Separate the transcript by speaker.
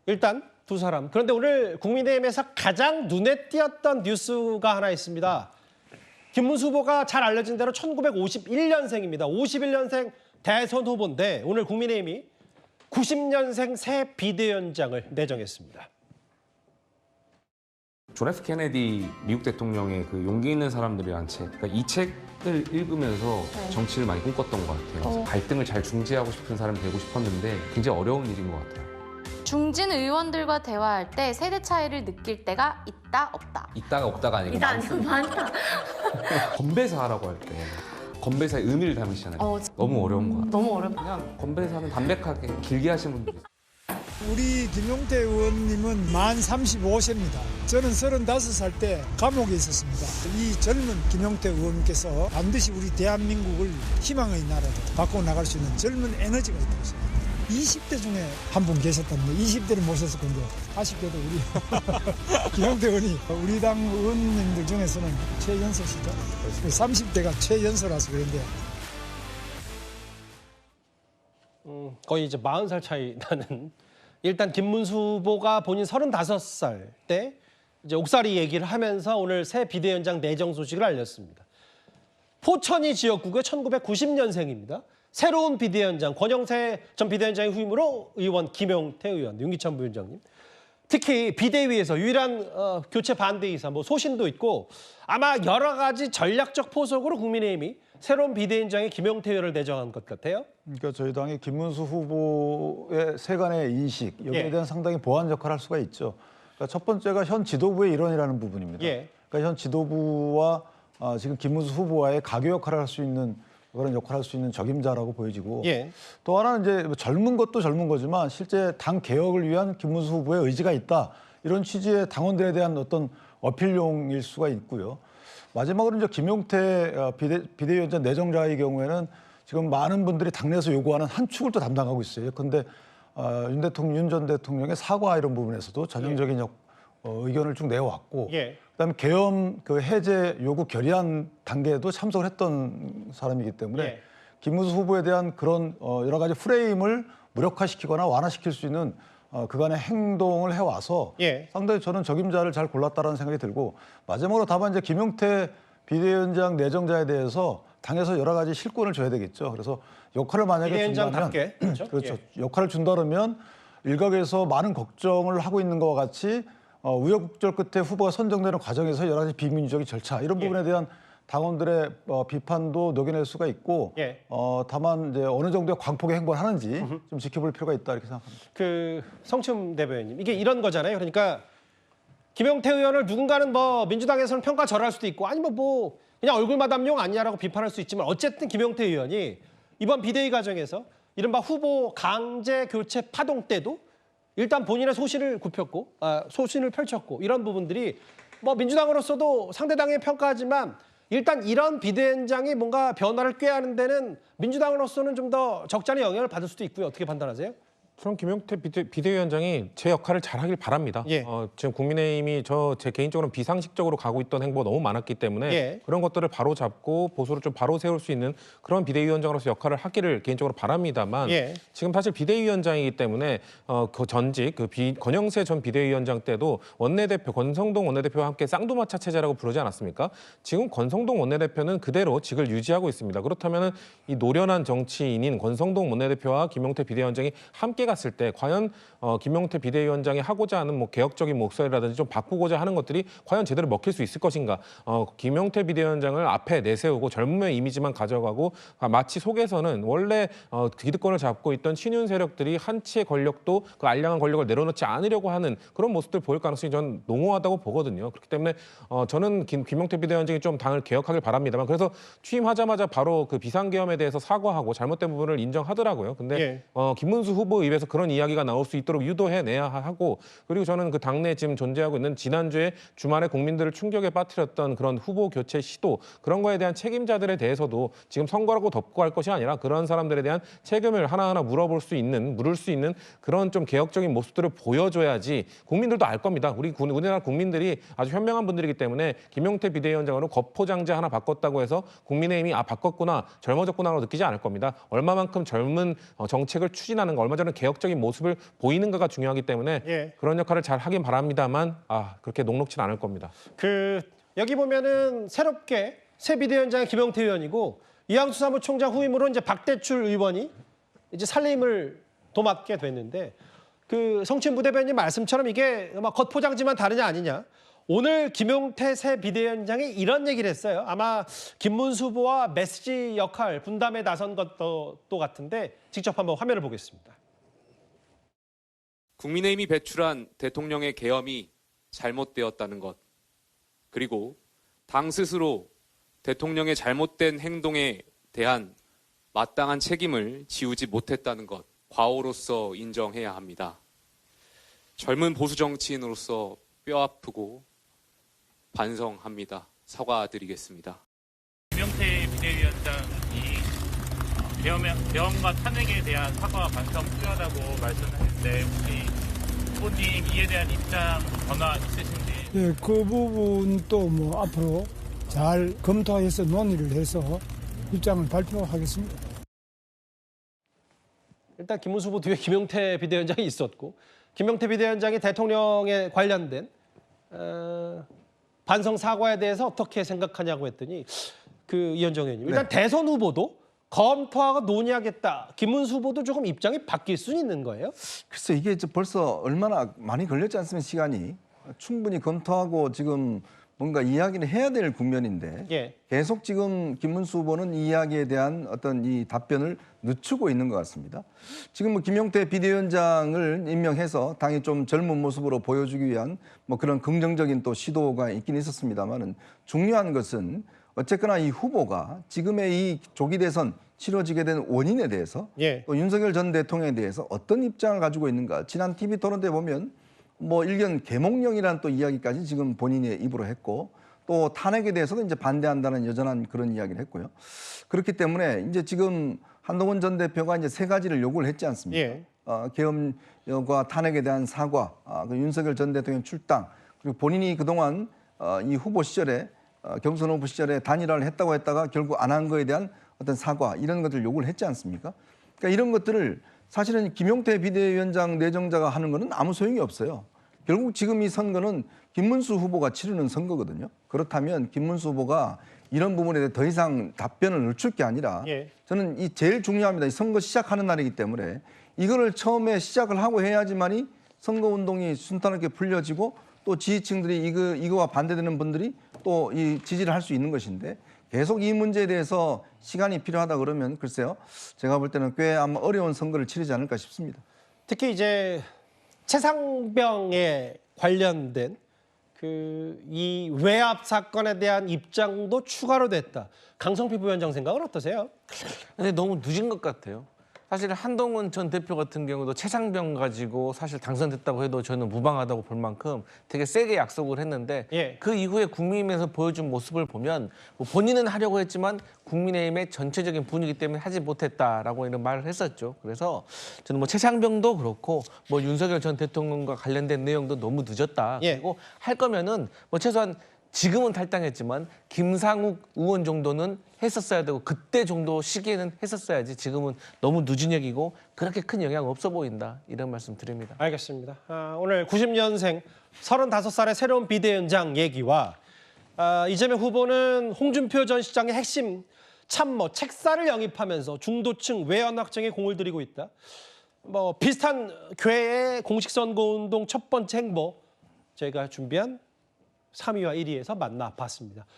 Speaker 1: 일단 두 사람. 그런데 오늘 국민의힘에서 가장 눈에 띄었던 뉴스가 하나 있습니다. 김문수 후보가 잘 알려진 대로 1951년생입니다. 51년생 대선 후보인데 오늘 국민의힘이 90년생 새 비대위원장을 내정했습니다.
Speaker 2: 존 F 케네디 미국 대통령의 그 용기 있는 사람들이라는 책, 그러니까 이 책을 읽으면서 정치를 많이 꿈꿨던 것 같아요. 갈등을 잘 중재하고 싶은 사람이 되고 싶었는데 굉장히 어려운 일인 것 같아요.
Speaker 3: 중진 의원들과 대화할 때 세대 차이를 느낄 때가 있다 없다.
Speaker 2: 있다가 없다가 아니고
Speaker 4: 이다 아니고 많다.
Speaker 2: 건배사라고 할 때 건배사의 의미를 담으시잖아요. 너무 어려운 것 같아요.
Speaker 3: 너무 어렵다.
Speaker 2: 그냥 건배사는 담백하게 길게 하시는 분들이
Speaker 5: 우리 김용태 의원님은 만 35세입니다. 저는 35살 때 감옥에 있었습니다. 이 젊은 김용태 의원님께서 반드시 우리 대한민국을 희망의 나라로 바꿔 나갈 수 있는 젊은 에너지가 있다고 생각합니다. 20대 중에 한 분 계셨답니다. 20대를 모셨을 건데 아쉽게도 우리 김용태 의원이 우리 당 의원님들 중에서는 최연소시죠. 30대가 최연소라서 그런데
Speaker 1: 거의 이제 40살 차이 나는. 일단 김문수 후보가 본인 35살 때 이제 옥살이 얘기를 하면서 오늘 새 비대위원장 내정 소식을 알렸습니다. 포천이 지역구의 1990년생입니다. 새로운 비대위원장, 권영세 전 비대위원장의 후임으로 의원 김용태 의원, 윤기천 부위원장님. 특히 비대위에서 유일한 교체 반대이사, 소신도 있고 아마 여러 가지 전략적 포석으로 국민의힘이 새로운 비대위원장의 김용태 의원을 내정한 것 같아요.
Speaker 6: 그러니까 저희 당이 김문수 후보의 세간의 인식, 여기에 대한 상당히 보완 역할을 할 수가 있죠. 그러니까 첫 번째가 현 지도부의 일원이라는 부분입니다. 그러니까 현 지도부와 지금 김문수 후보와의 가교 역할을 할 수 있는 그런 역할을 할 수 있는 적임자라고 보여지고 또 하나는 이제 젊은 것도 젊은 거지만 실제 당 개혁을 위한 김문수 후보의 의지가 있다. 이런 취지의 당원들에 대한 어떤 어필용일 수가 있고요. 마지막으로 이제 김용태 비대위원장 내정자의 경우에는 지금 많은 분들이 당내에서 요구하는 한 축을 또 담당하고 있어요. 그런데 윤 전 대통령의 사과 이런 부분에서도 전형적인 의견을 쭉 내왔고 그다음에 계엄 해제 요구 결의안 단계에도 참석을 했던 사람이기 때문에 김문수 후보에 대한 그런 여러 가지 프레임을 무력화시키거나 완화시킬 수 있는 그간의 행동을 해와서 상당히 저는 적임자를 잘 골랐다라는 생각이 들고 마지막으로 다만 이제 김용태 비대위원장 내정자에 대해서 당에서 여러 가지 실권을 줘야 되겠죠. 그래서 역할을 만약에 준다면 그렇죠. 역할을 준다면 일각에서 많은 걱정을 하고 있는 것과 같이 우여곡절 끝에 후보가 선정되는 과정에서 여러 가지 비민주적인 절차 이런 부분에 대한 당원들의 비판도 녹여낼 수가 있고 다만 이제 어느 정도의 광폭의 행보를 하는지 좀 지켜볼 필요가 있다 이렇게 생각합니다.
Speaker 1: 성춘 대변인 이게 이런 거잖아요. 그러니까 김용태 의원을 누군가는 민주당에서는 평가절하할 수도 있고 아니면 그냥 얼굴 마담용 아니냐라고 비판할 수 있지만 어쨌든 김용태 의원이 이번 비대위 과정에서 이른바 후보 강제 교체 파동 때도 일단 본인의 소신을 굽혔고 소신을 펼쳤고 이런 부분들이 민주당으로서도 상대당의 평가하지만 일단 이런 비대위원장이 뭔가 변화를 꾀하는 데는 민주당으로서는 좀 더 적잖은 영향을 받을 수도 있고요. 어떻게 판단하세요?
Speaker 7: 저는 김용태 비대위원장이 제 역할을 잘하길 바랍니다. 지금 국민의힘이 제 개인적으로는 비상식적으로 가고 있던 행보가 너무 많았기 때문에 그런 것들을 바로 잡고 보수를 좀 바로 세울 수 있는 그런 비대위원장으로서 역할을 하기를 개인적으로 바랍니다만 지금 사실 비대위원장이기 때문에 그 전직 권영세 전 비대위원장 때도 원내대표 권성동 원내대표와 함께 쌍두마차 체제라고 부르지 않았습니까? 지금 권성동 원내대표는 그대로 직을 유지하고 있습니다. 그렇다면 이 노련한 정치인인 권성동 원내대표와 김용태 비대위원장이 함께 갔을 때 과연 김용태 비대위원장이 하고자 하는 개혁적인 목소리라든지 좀 바꾸고자 하는 것들이 과연 제대로 먹힐 수 있을 것인가? 김용태 비대위원장을 앞에 내세우고 젊음의 이미지만 가져가고 마치 속에서는 원래 기득권을 잡고 있던 친윤 세력들이 한치의 권력도 그 알량한 권력을 내려놓지 않으려고 하는 그런 모습들 보일 가능성이 저는 농후하다고 보거든요. 그렇기 때문에 저는 김용태 비대위원장이 좀 당을 개혁하길 바랍니다만 그래서 취임하자마자 바로 그 비상계엄에 대해서 사과하고 잘못된 부분을 인정하더라고요. 근데 김문수 후보 입에서 그런 이야기가 나올 수 있도록 유도해내야 하고 그리고 저는 그 당내에 지금 존재하고 있는 지난주에 주말에 국민들을 충격에 빠뜨렸던 그런 후보 교체 시도 그런 거에 대한 책임자들에 대해서도 지금 선거라고 덮고 할 것이 아니라 그런 사람들에 대한 책임을 하나하나 물을 수 있는 그런 좀 개혁적인 모습들을 보여줘야지 국민들도 알 겁니다. 우리나라 국민들이 아주 현명한 분들이기 때문에 김용태 비대위원장으로 겉포장지 하나 바꿨다고 해서 국민의힘이 바꿨구나 젊어졌구나라고 느끼지 않을 겁니다. 얼마만큼 젊은 정책을 추진하는가 얼마 전에 개혁적인 모습을 보이는가가 중요하기 때문에
Speaker 1: 예.
Speaker 7: 그런 역할을 잘 하긴 바랍니다만 그렇게 녹록지는 않을 겁니다.
Speaker 1: 여기 보면은 새롭게 새 비대위원장의 김영태 의원이고 이항수 사무총장 후임으로 이제 박대출 의원이 이제 살림을 도맡게 됐는데 성춘 부대변인 말씀처럼 이게 막 겉포장지만 다르냐 아니냐. 오늘 김용태 새 비대위원장이 이런 얘기를 했어요. 아마 김문수 후보와 메시지 역할 분담에 나선 것도 같은데 직접 한번 화면을 보겠습니다.
Speaker 4: 국민의힘이 배출한 대통령의 계엄이 잘못되었다는 것, 그리고 당 스스로 대통령의 잘못된 행동에 대한 마땅한 책임을 지우지 못했다는 것, 과오로서 인정해야 합니다. 젊은 보수 정치인으로서 뼈아프고 반성합니다. 사과드리겠습니다.
Speaker 8: 김용태 비대위원장이 계엄과 탄핵에 대한 사과와 반성 필요하다고 말씀하셨는데 혹시 후보님 이에 대한 입장 변화 있으신지?
Speaker 5: 예, 그 부분도 뭐 앞으로 잘 검토해서 논의를 해서 입장을 발표하겠습니다.
Speaker 1: 일단 김문수 후보 뒤에 김용태 비대위원장이 있었고 김용태 비대위원장이 대통령에 관련된 반성 사과에 대해서 어떻게 생각하냐고 했더니 이현정 의원님 일단 대선 후보도 검토하고 논의하겠다. 김문수 후보도 조금 입장이 바뀔 수는 있는 거예요?
Speaker 6: 글쎄 이게 벌써 얼마나 많이 걸렸지 않습니까? 시간이 충분히 검토하고 지금 뭔가 이야기를 해야 될 국면인데
Speaker 1: 예.
Speaker 6: 계속 지금 김문수 후보는 이 이야기에 대한 어떤 이 답변을 늦추고 있는 것 같습니다. 지금 뭐 김용태 비대위원장을 임명해서 당이 좀 젊은 모습으로 보여주기 위한 뭐 그런 긍정적인 또 시도가 있긴 있었습니다만은 중요한 것은 어쨌거나 이 후보가 지금의 이 조기 대선 치러지게 된 원인에 대해서 또 윤석열 전 대통령에 대해서 어떤 입장을 가지고 있는가. 지난 TV 토론 때 보면 뭐 일견 계몽령이라는 또 이야기까지 지금 본인의 입으로 했고 또 탄핵에 대해서도 이제 반대한다는 여전한 그런 이야기를 했고요. 그렇기 때문에 이제 지금 한동훈 전 대표가 이제 세 가지를 요구를 했지 않습니까? 계엄과 탄핵에 대한 사과, 윤석열 전 대통령 출당, 그리고 본인이 그동안 이 후보 시절에 경선 후보 시절에 단일화를 했다고 했다가 결국 안 한 거에 대한 어떤 사과 이런 것들을 요구를 했지 않습니까? 그러니까 이런 것들을 사실은 김용태 비대위원장 내정자가 하는 거는 아무 소용이 없어요. 결국 지금 이 선거는 김문수 후보가 치르는 선거거든요. 그렇다면 김문수 후보가 이런 부분에 대해 더 이상 답변을 늦출 게 아니라 저는 이 제일 중요합니다. 이 선거 시작하는 날이기 때문에 이거를 처음에 시작을 하고 해야지만이 선거운동이 순탄하게 풀려지고 또 지지층들이 이거와 반대되는 분들이 또 이 지지를 할 수 있는 것인데 계속 이 문제에 대해서 시간이 필요하다 그러면 글쎄요. 제가 볼 때는 꽤 아마 어려운 선거를 치르지 않을까 싶습니다.
Speaker 1: 특히 이제 최상병에 관련된 이 외압 사건에 대한 입장도 추가로 됐다. 강성필 부위원장 생각은 어떠세요?
Speaker 9: 근데 너무 늦은 것 같아요. 사실 한동훈 전 대표 같은 경우도 최상병 가지고 사실 당선됐다고 해도 저는 무방하다고 볼 만큼 되게 세게 약속을 했는데 그 이후에 국민의힘에서 보여준 모습을 보면 뭐 본인은 하려고 했지만 국민의힘의 전체적인 분위기 때문에 하지 못했다라고 이런 말을 했었죠. 그래서 저는 뭐 최상병도 그렇고 뭐 윤석열 전 대통령과 관련된 내용도 너무 늦었다. 그리고 할 거면은 뭐 최소한 지금은 탈당했지만 김상욱 의원 정도는 했었어야 되고 그때 정도 시기에는 했었어야지 지금은 너무 늦은 얘기고 그렇게 큰 영향 없어 보인다. 이런 말씀 드립니다.
Speaker 1: 알겠습니다. 오늘 90년생 35살의 새로운 비대위원장 얘기와 이재명 후보는 홍준표 전 시장의 핵심 참모 책사를 영입하면서 중도층 외연 확정에 공을 들이고 있다. 뭐 비슷한 궤의 공식 선거운동 첫 번째 행보 저희가 준비한 3위와 1위에서 만나봤습니다.